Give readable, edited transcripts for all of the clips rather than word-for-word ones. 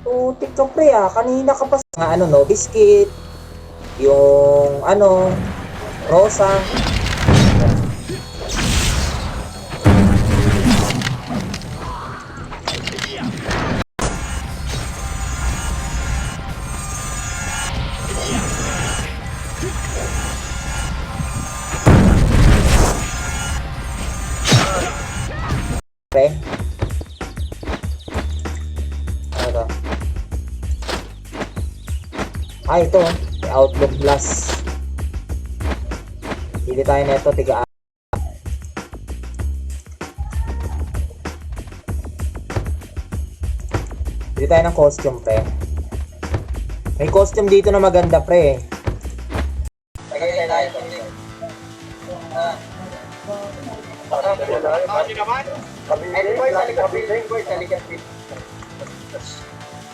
Putik ka pre kanina ka pa nga ano no, biscuit, yung ano, rosa. Pre. Ano? Ito. Outlook Blast. Pili tayo nito, tiga. Pili tayo ng costume, pre. May costume dito na maganda, pre. Tagay tayo.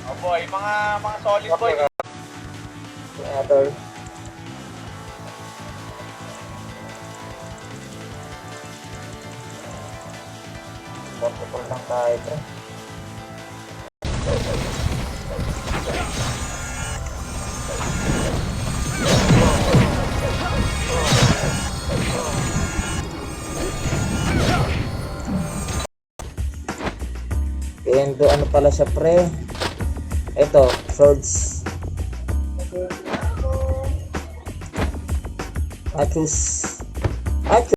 Oh boy, mga solid boy. Creator. Portable lang tayo, pre. Kendo ano pala siya pre? Ito, swords. Achus. Achus.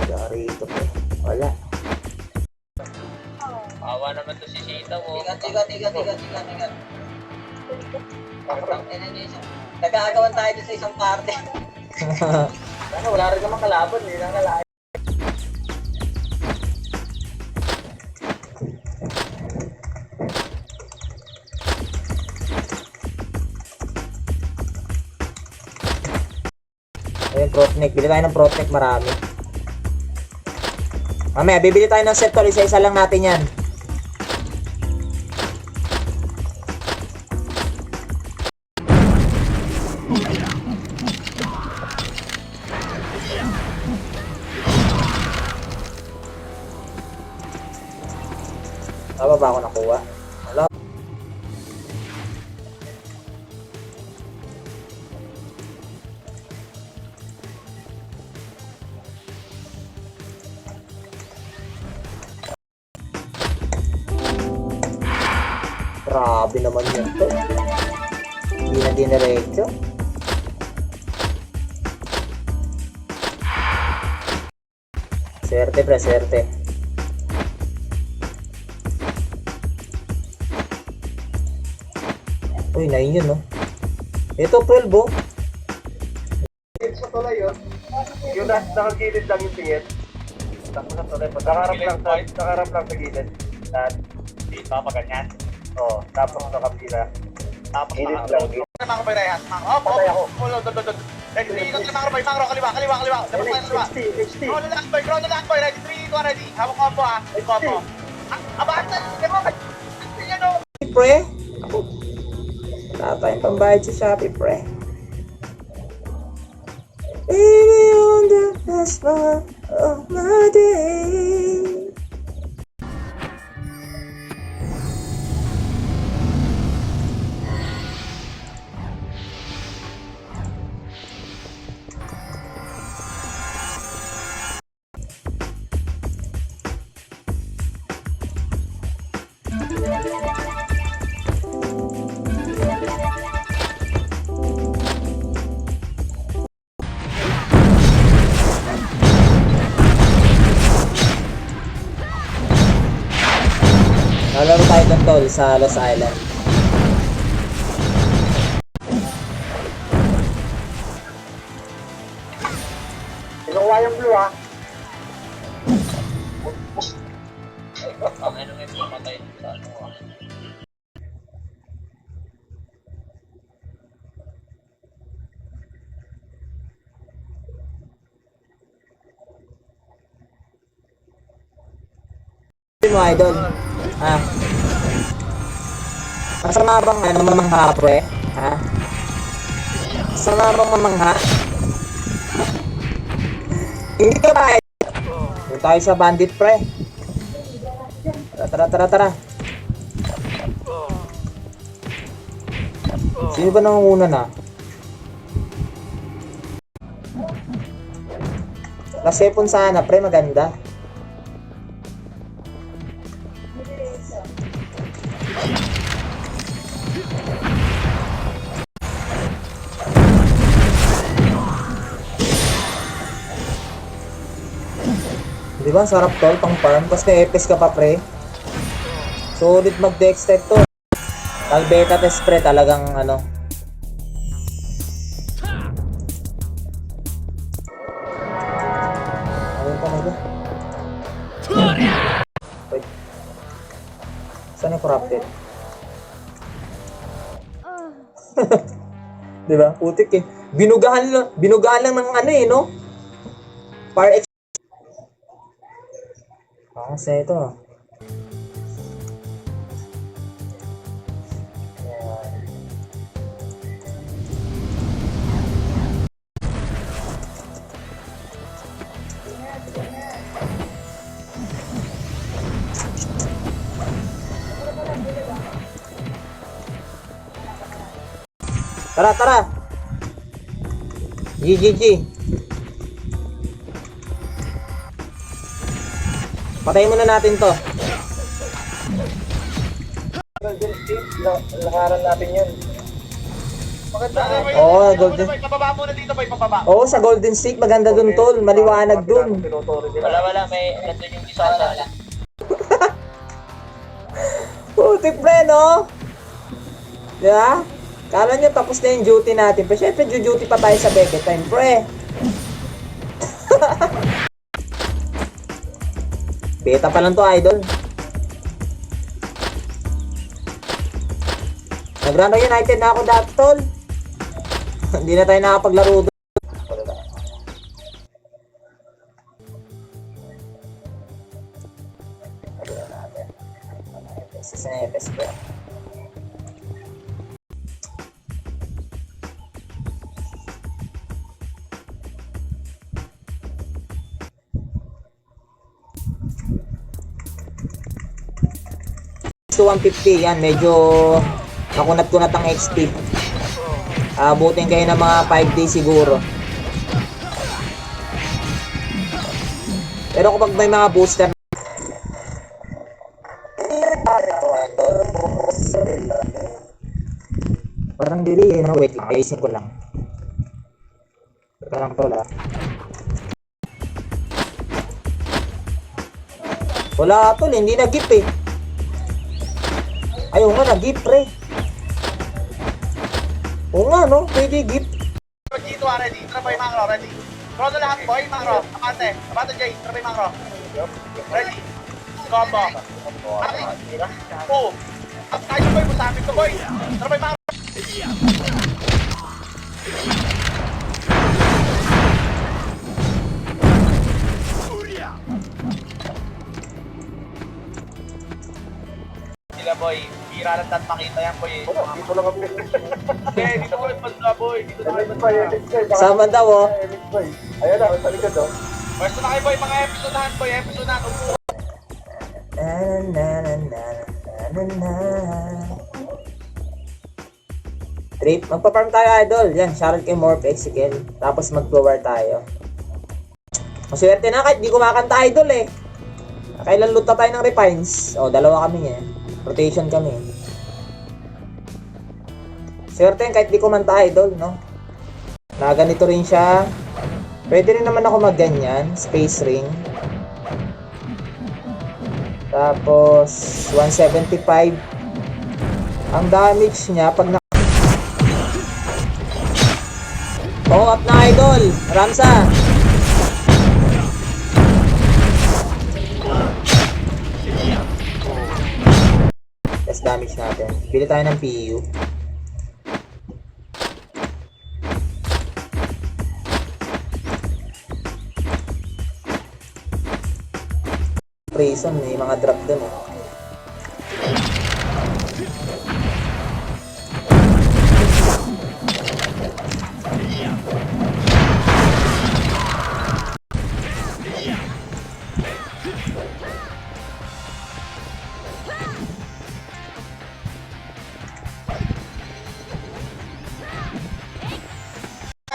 Dari ito pre. Wala. Awa naman to si Sita mo. Tiga. Nagkakagawan tayo sa isang parte. Ano, wala rin naman kalaban, hindi lang kalaban. Ayun, protect. Bili tayo ng protect marami. Mamaya, bibili tayo ng set tol. Isa-isa lang natin yan. Tama ba ako nakuha? Wala. Grabe naman yun to. Hindi na diniretso. Swerte pre, swerte. Uy, 9 yun, no? Ito, 12, oh. Sa tulay yun. Yung nakagilid lang yung tingin. Tapos sa tulay. Nakaharap lang sa gilid. Dito pa ganyan. Oo. Tapos sa kapila. Tapos Gilid mga lang. mga kabay rehas. Patay ako. Ready, 3, ikot mga kabay. Mangro, kaliwa. Dapat tayo kaliwa. HT. Ground na lang boy. Ready, 3, 2, ready. Hawak ko po ah. Combo. Abatan. Diba? Yan o. Pre. Wala tayong pambayad sa Shopee, pre. Baby, on the best part of my day. Nalaro tayo doon tol sa Los Island. Kinuha yung blue ah. Ang ano nga yung matay sa ano ah. Mo idol. Masama bang ano mamangha pre? Ha? Sa namang mamangha. Hindi ka ba? Doon tayo sa bandit pre. Tara. Sino ba nangunguna na? Lasepon sana pre, maganda. Di ba? Sarap tol, pang farm. Tapos may epes ka pa, pre. Solid mag-dex step to. Beta test, pre. Talagang, ano. Ayun pa na ba? Wait. Saan yung corrupted? Di ba? Putik eh. Binugahan lang ng ano eh, no? Fire kasi ito. Tara. GGG. Patayin muna natin to. Golden State, lakaran natin yun. Maganda. Oo, Golden. Pababa muna dito, boy. Pababa. Oo, sa Golden State maganda dun tol, maliwanag dun. Wala. May nandun yung isa sa wala. Putik pre, no? Diba? Kala nyo tapos na yung duty natin. Pero syempre, duty pa tayo sa Becket time, pre. Beta pa lang to, idol. Nag-Run United na ako dati, tol. Hindi na tayo nakapaglaro doon. Sa FS ko. To 150 yan, medyo nakunat-kunat ang XP. Abutin kayo ng mga 5 days siguro. Pero kapag may mga booster, parang dili, no? Wait lang, ayusin ko lang. Parang pala. Wala tol, hindi na-gip eh. Ayaw nga, nag-gift, pre. Oo nga, no? Pwede gift. Dito, ready. Trabay macro, ready. Draw na lahat, boy. Macro. Abate, Jay. Trabay macro. Ready. Combo. Okay. Oh. Tayo, boy. Musapit ko, boy. Trabay macro. Sila, boy. Bira lang ta't makita yan, boy. Dito lang kami. Dito, boy. Basta, boy. Dito na kayo. Sama daw, oh. Ayan na, sa likod, oh. Pwesto na kayo, boy. Mga episodahan, boy. Episodahan. Trip, magpa-farm tayo, idol. Yan, shoutout kay Morph Exical. Tapos mag-flower tayo. Maswerte na kahit di kumakanta, idol eh. Kailan loot na tayo ng refines? O, dalawa kami eh. Rotation kami. Swerte yan kahit di kumanta, idol, no? Na ganito rin siya. Pwede rin naman ako magganyan. Space ring. Tapos, 175. Ang damage niya pag na... Oh, up na, idol! Ramsa! Less damage natin. Bili tayo ng PU. Prison, may mga drop dun eh.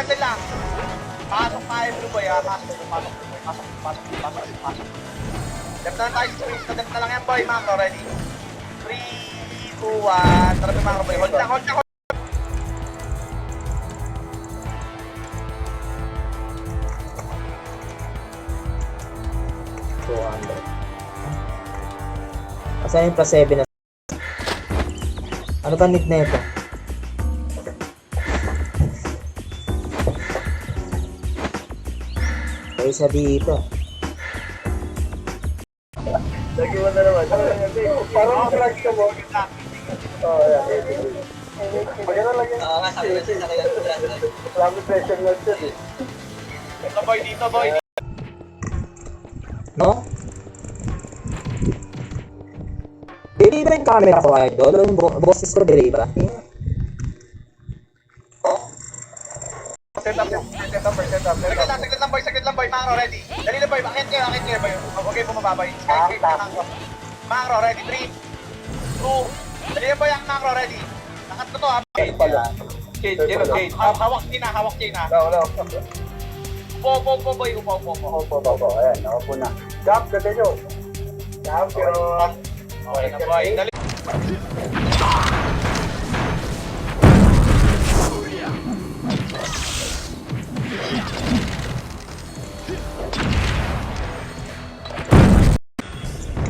Cancel lang. Pasok tayo, Blue Boy, ha? Pasok. Dep na lang tayo sa space. Dep na lang yan, boy. Macro, ready? 3, 2, 1. Tara, Macro, boy. Hold lang. 200. Asan yung plus 7 na? Ano ba need na ito? Ay, isa dito. Lagi mo na naman. Parang flash ka mo. Oo, yan. Maganda lang yun. Oo nga, sabi ko sa kanya. Marami pressure lang siya eh. Dito, boy. No? Delay ba yung camera ko, idol? Yung boses ko, delay ba? Set up. Saglit lang, boy. Macro, ready? Dali na, boy. Akit kayo, boy. Huwag kayo bumaba, boy. Macro, ready? 3, 2, dali na, boy. Ang macro, ready? Nakat ko to, ha? Gate pala. Hawak chain, ha? No. Upo, boy. Upo. Opo. Ayan, nakaupo na. Champion. Okay na, boy. Dali.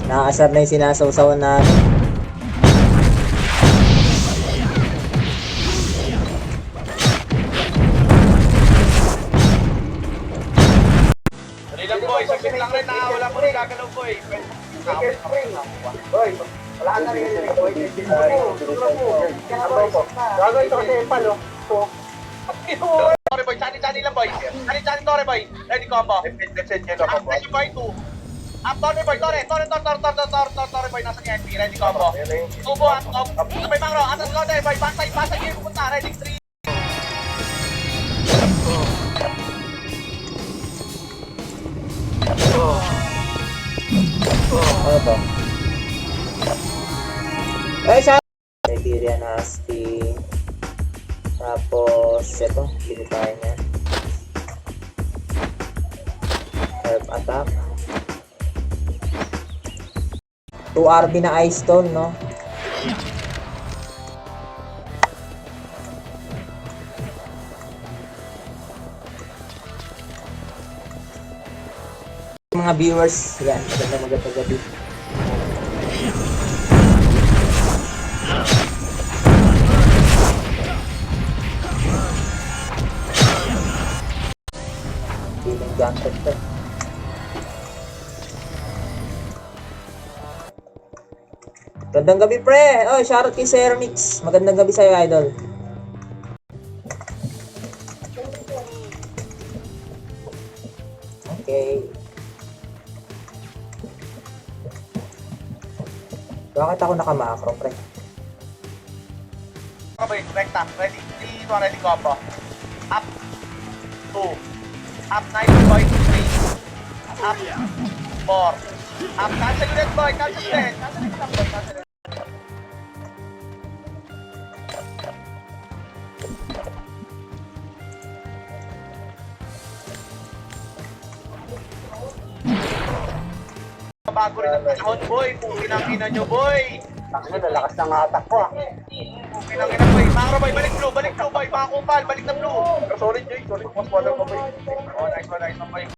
Nakaasar na yung sinasawsawan namin. Dali lang, boy. Saglit lang rin, ha? Wala mo rin gagalaw, boy. Boy, wala na rin yun. Boy, gagawin ito kasi palo. Sorry, boy. Chani lang, boy. Chani, Tore, boy. Ready, combo. Message nyo na Up, ready, boy. 2. Up, Tore, boy. Tore, boy. Nasa NP. Ready, combo. Tubo, up. Sabay, Macro. Atas, Tore, boy. Pasay kayo pupunta. Ready, 3. Ano to? Ay, siya! Siberia Nasty. Tapos, ito. Bili tayo niya. Herb attack. 2 RB na Ice Stone, no? Mga viewers, yan, magandang gabi. Feeling ganted to. Magandang gabi, pre! Oh, shoutout kay Ceramix. Magandang gabi sa'yo, idol. Okay. Bakit ako naka-macro, pre? Okay, recta. Ready, 3, 2, ready, combo. Up. 2. Up, nice, boy. 3. Up. 4. Up, cancel ulit, boy. Cancel ulit lang, boy. Cancel ulit. Bago rin ang panahon, boy. Pinang-ina nyo, boy. Takbo, lalakas ng atak ko ah. Pinang-ina, boy. Macro, boy. Balik blue, boy. Mga kupal, balik na blue. Sorry, Joy. Sorry, mas wala pa ba yun? Oh, nice one, boy.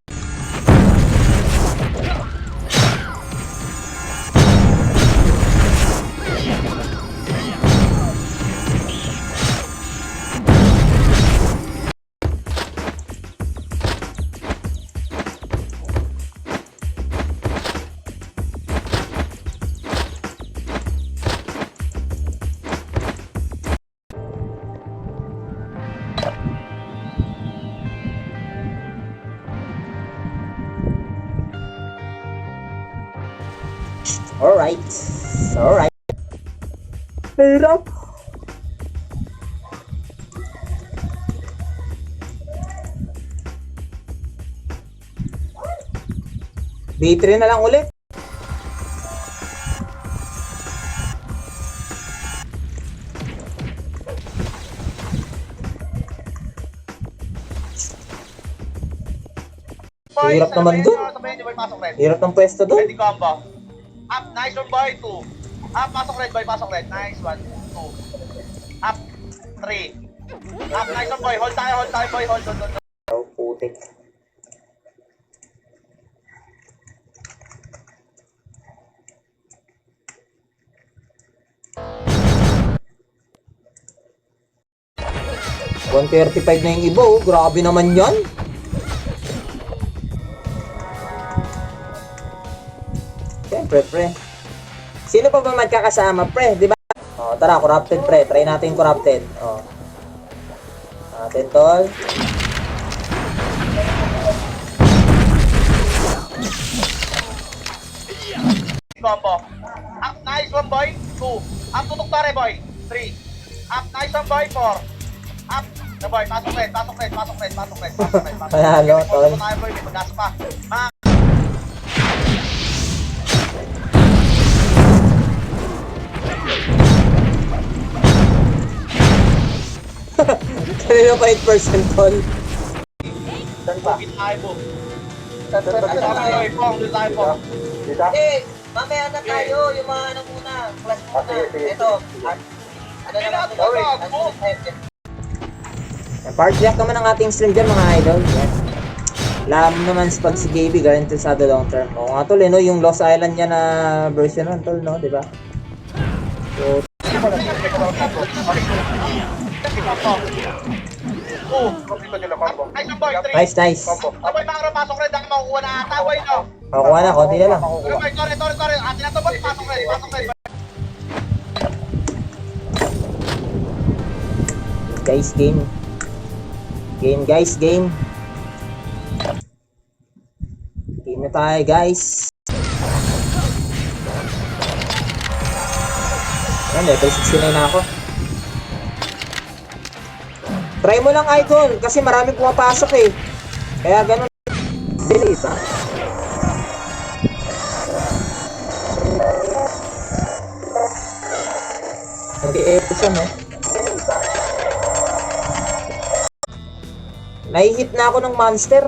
Alright. Hirap. B3 na lang ulit. Boy, Hirap naman dun. Sabayan nyo, boy, pasok red. Hirap ng pwesto doon. Ready combo. Up, nice one, boy, 2. Up, pasok red, boy, pasok red. Nice one, 2. Up, 3. Up, nice one, boy. Hold tayo, boy. Hold. Oh, putik. $135 na yung iba, oh. Grabe naman yan. Siyempre, pre. Sino pa ba magkakasama, pre? Di ba? Oh, tara, corrupted, pre. Try natin yung corrupted. Oh. Natin, tol. Combo. Up, nice one, boy, 2. Up, tutok tare, boy, 3. Up, nice one, boy, 4. Up, na boy, pasok red. Panalo, tol. Tayo, boy, may pag-asa pa. Mga Kanina pa 8% tol. bukit tayo, boom. Tayo, pong, doon tayo, pong. Dito? Eh, mamaya na tayo, yung mga ano muna, class muna. sige. Ito, ano na lang ito, Part jack naman ang ating stream dyan, mga idol. Yan. Alam naman pag si JB, guaranteed sa the long term. Oo nga tol, no? Yung Lost Island niya na version nun, tol, no? Diba? So, Nice one, boy, 3. nice, nice. Boy, mga pasok red, ang makukuha na ata, boy, no? Makuha na, konti na lang. Boy, sorry. Atin na to, boy, pasok red. Guys, game. Game, guys, game. Game na tayo, guys. Yan, level 69 na ako. Try mo lang, idol, kasi marami pumapasok eh. Kaya ganun. Bilis, ha? Nag-e-epo siya, no? Nahihit na ako ng monster.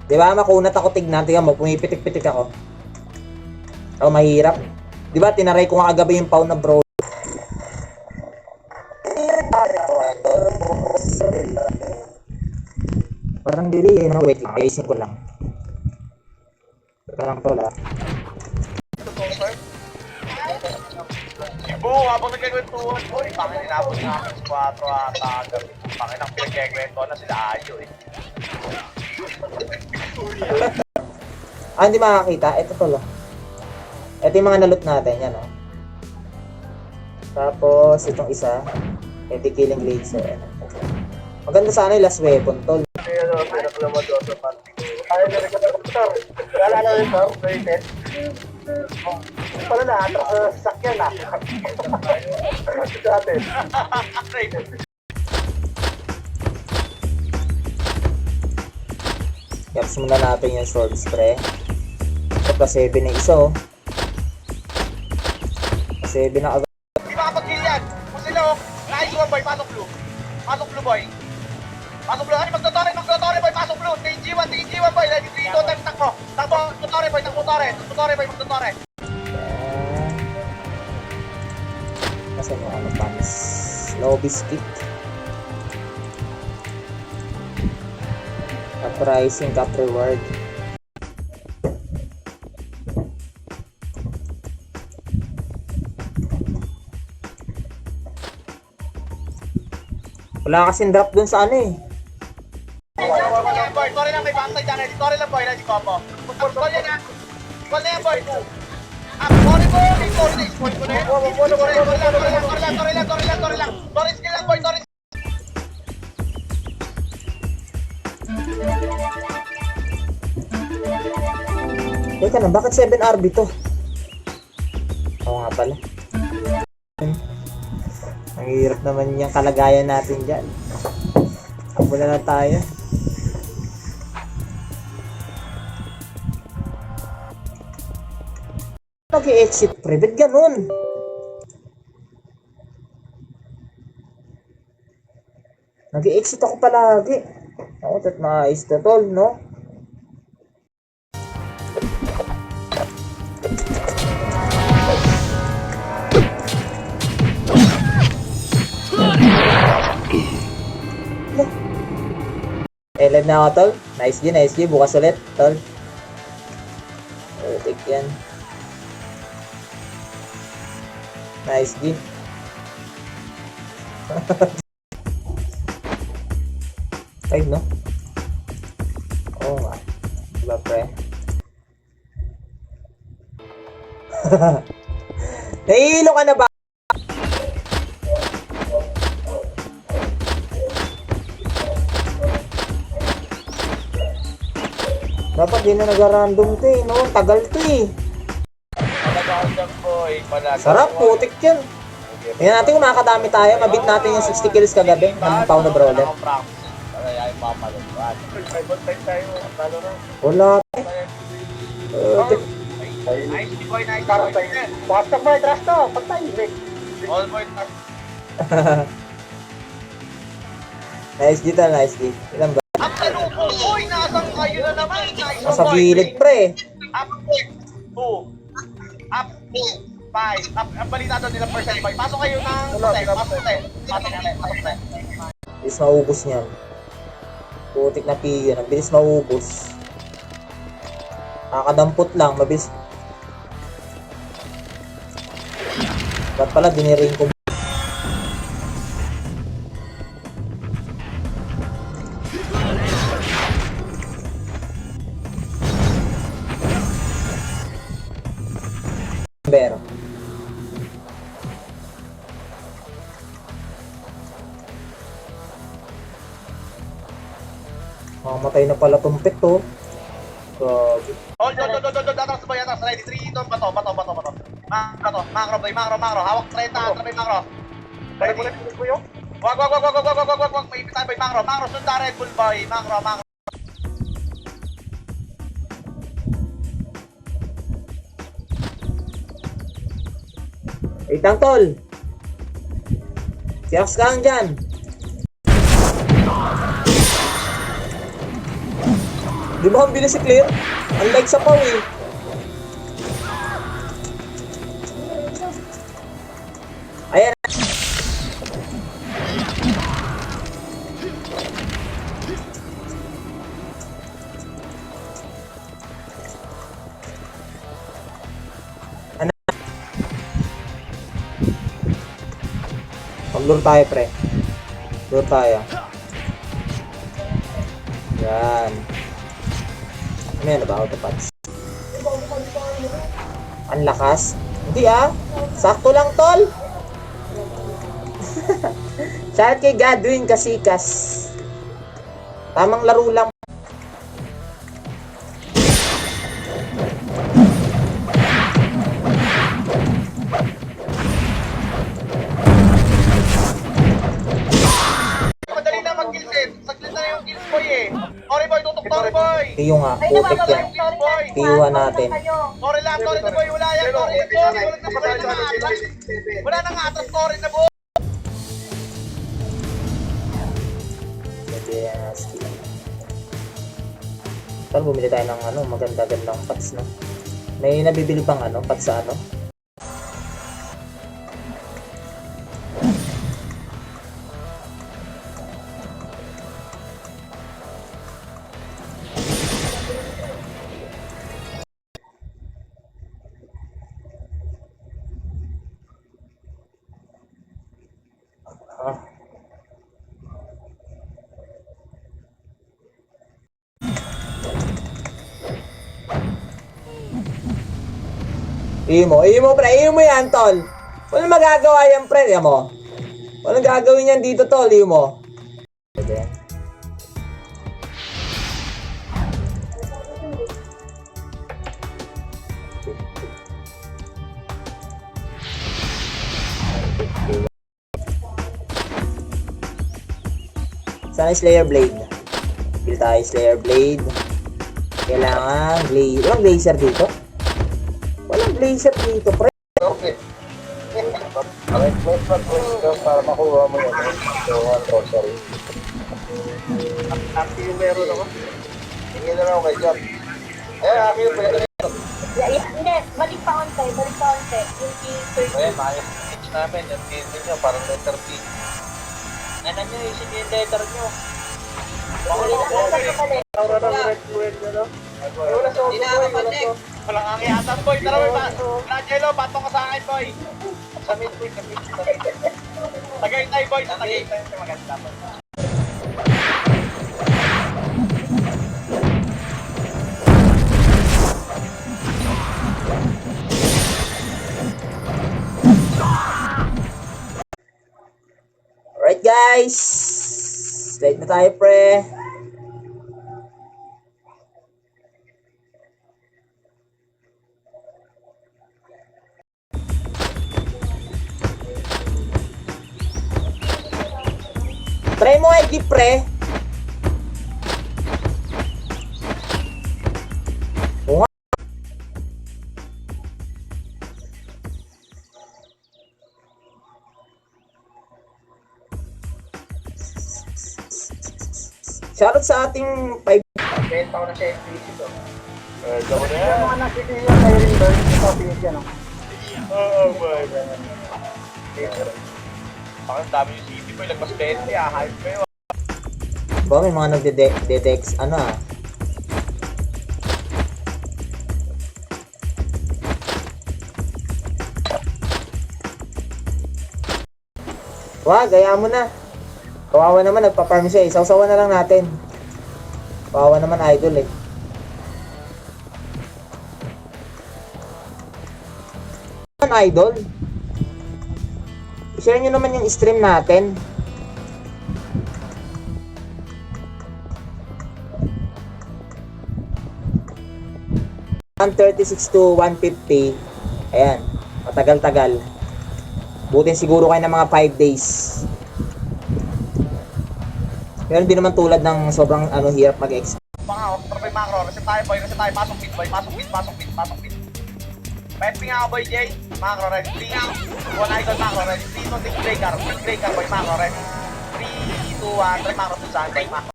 Di ba, makunat ako, tignan mo, pumipitik-pitik ako. Oh, mahirap. Di ba, tinaray ko nga kagabi yung pound na bro. Parang dili eh, no? Wait, ayusin ko lang. Teka lang to, la. Ibo, habang nagkikwentuhan, boy, bakit inabot na ako sa 4 ata. Bakit ang pinagkikwento na sila ayo eh. Ah, hindi makakita. Ito to, la. Ito yung mga nalot natin, yan, oh. Tapos, itong isa. Ito yung killing blade, so, yan. Maganda sana yung last weapon, tol. Pinaglaman doon sa party ko. Ayaw na rin ka ng sir. Kaalala rin sir, rated. Pala na, sasakyan na. Sa atin. Caps muna natin yung sword spray. Ito plus 7 na isa, oh. Plus 7 na agad. Di ba kapag kill yan? Kung sila, oh, nice one, boy, pasok blue. Pasok blue, boy. Pasok blue. Ano, magtotore, boy, pasok blue. TG1, boy. Ready, 3, 2, 1, takbo. Takbo, tutore, boy, boy, magtotore. Nasaan yung ano, pants? Low biscuit. Uprising, cap reward. Wala kasing drop dun sa ano eh. Boy, tore lang, may bantay dyan. Ready, tore lang, boy, ready, combo. Call yan, ha. Call na yan, boy, 2. Tore ko, tore na, sport ko na yan. Tore lang. Tore skill lang, boy, tore. Teka na, bakit 7RB to? Oo nga pala. Ang hirap naman yung kalagayan natin dyan. Mula na tayo. Nag-exit pre, ba't ganun? Nag-exit ako palagi. Ako, tat maayos to, tol, no? Live na ako, tol. Nice G. Bukas ulit, tol. Take yan. Nice G. Ay, no? Oo nga. Diba, pre? Nahihilo ka na ba? Dapat di na nag-random to eh, no? Tagal to eh. Nag-out boy. Sarap, putik yan. Tingnan natin kung makakadami tayo. Mabit natin yung 60 kills kagabi ng pau na brawler. Ay, papaluan. 5-on-5 tayo. Talo na. Wala. Nice boy, nice Parang boy. tayo. Basta mo, trust to. Patay. All boy. Nice G tal, nice G. Ilan ba? Ang tanong ko, boy, nasaan kayo na naman? Nice Nasa boy. gilid, pre. Up 2. Up 5. Ang balita doon nila percent boy. Pasok kayo ng puti. Pasok puti. Bilis maubos niyan. Putik na piyon. Ang bilis maubos. Nakakadampot lang. Mabilis. Ba't pala diniring ko? Pero mamatay na pala tong pet to. Grabe. Hold. Atras boy, atras. Ready. 3, 2, bato. Macro boy, macro. Hawak 30, boy, macro. Ready mo yun? Wag. May ipit tayo boy, macro. Sunda Red Bull boy, macro. Itang tol. Siaks ka lang dyan. Di ba ang bilis si Clear? Unlike sa Pau eh. Ayan. Mag-lure tayo, pre. Lure tayo. Yan. Ano yan ba? Autopats. Ang lakas. Hindi ah. Sakto lang, tol. Shout kay Godwin Kasikas. Tamang laro lang. Madali na mag-kill set. Saglit na yung kills boy eh. Sorry boy, tutok Tori boy. Tiyo nga. Putik yan. Tiyuhan natin. Sorry na boy. Wala yan. Sorry. Wala nang atras. Sorry na boy. Yes. Tol, bumili tayo ng ano, maganda-gandang pots, no? May nabibili pang ano, pots sa ano? Ah. Imo pre, imo yan, tol. Walang magagawa yan, pre, yan mo. Walang gagawin yan dito, tol, imo. Pwede. Sana Slayer Blade. Build tayo Slayer Blade. Kailangan Blazer. Walang Blazer dito? Walang Blazer dito, pre. Okay. May pag-push ka para makuha mo yun. So, one rosary. Aki yung meron ako. Tingin na lang ako kay Jam. Eh, Aki yung meron. Hindi, balik pa konti. Yung T30. Ayan, maayos yung pitch namin. Yung pitch nyo, parang letter P. Ano nyo, isin yung letter nyo. Aura ng red fuel nyo, no? Wala sa Hindi na ako patik. Walang angiatan, boy. Tara, boy. Angelo, bato ka sa akin, boy. Sa mid, boy, sa mid. Tagaytay, boy. Sa Tagaytay. Maganda, boy. Alright guys, late na tayo pre. Try mo ID pre. Oo nga. Shoutout sa ating 5. Benta ko na siya NPC to. Gawin na yan. Mga nakita yung firing burn. Ito, pinis yan, no? Oh, boy. Ang dami yung city, boy. Lagpas 20, hype ko yun. Ba, may mga nagde-dex, ano ah. Wag, gaya mo na. Kawawa naman, nagpa-farm siya eh. Sausawan na lang natin. Kawawa naman idol eh. Idol? I-share nyo naman yung stream natin. $136 to 150. Ayan, matagal-tagal. Butin siguro kayo ng mga 5 days. Pero hindi naman tulad ng sobrang hirap mag-exp. Mga trapay macro. Reset tayo, boy. Reset tayo. Pasok pit, boy. Pasok pit. Pepsi nga, boy, Jay. Macro, ready. 3 nga. 1 idol, macro, ready. 3 to 6 breaker. 6 breaker, boy. Macro, ready. 3, 2, 1. Try macro to saan, boy. Macro.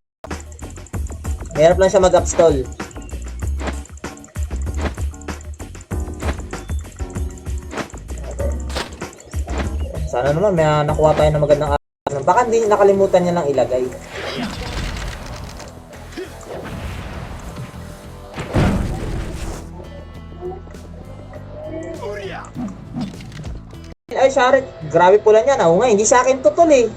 Mahirap lang siya mag-upstall. Sana naman may nakuha tayo ng magandang araw. Baka hindi nakalimutan niya lang ilagay. Ay, Sharet, grabe pula niya. Oo nga, hindi sa akin to tol eh.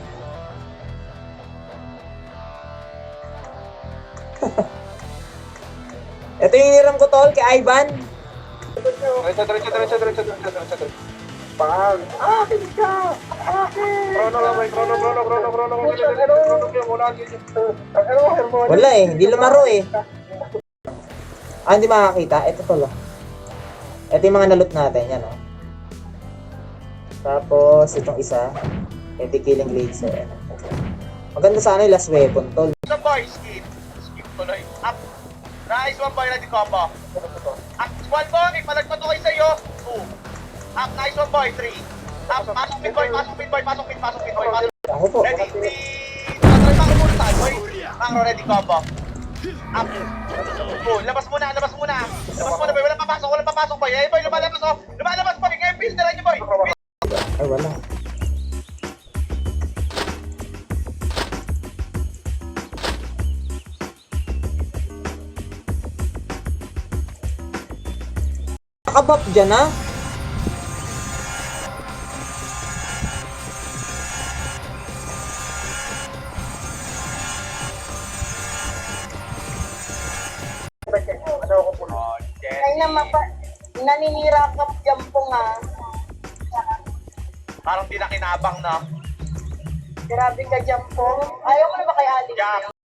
Ito yung iniram ko tol kay Ivan. Diretso. Pang! Akin ka! Akin! Chrono lang, boy. Chrono. Ano mo, Hermon? Wala eh, hindi lumaro eh. Ah, hindi makakita. Ito tol. Oh. Ito yung mga nalot natin, yan oh. Tapos, itong isa. Ito killing blades. Eh. Maganda sana yung last weapon tol. Isang boy, skip tuloy. Up. Nice one, boy. Ready combo. Up. Squad boy, palagpat ko kayo sa'yo. 2. Up. Nice one, boy. 3. Up. Pasok pit, boy. Ako po. Ready. 3. Try pa muna tayo, boy. Macro, ready combo. Up. Oh, labas muna, boy. Walang papasok, boy. Eh, boy, lumalabas, boy. Ngayon, filteran niyo, boy. Ay, wala. Nakabap dyan ah. Ay na naninira ka jampong ah. Parang di na kinabang na. Grabe ka jampong. Ayaw mo na ba kay Ali? Jump.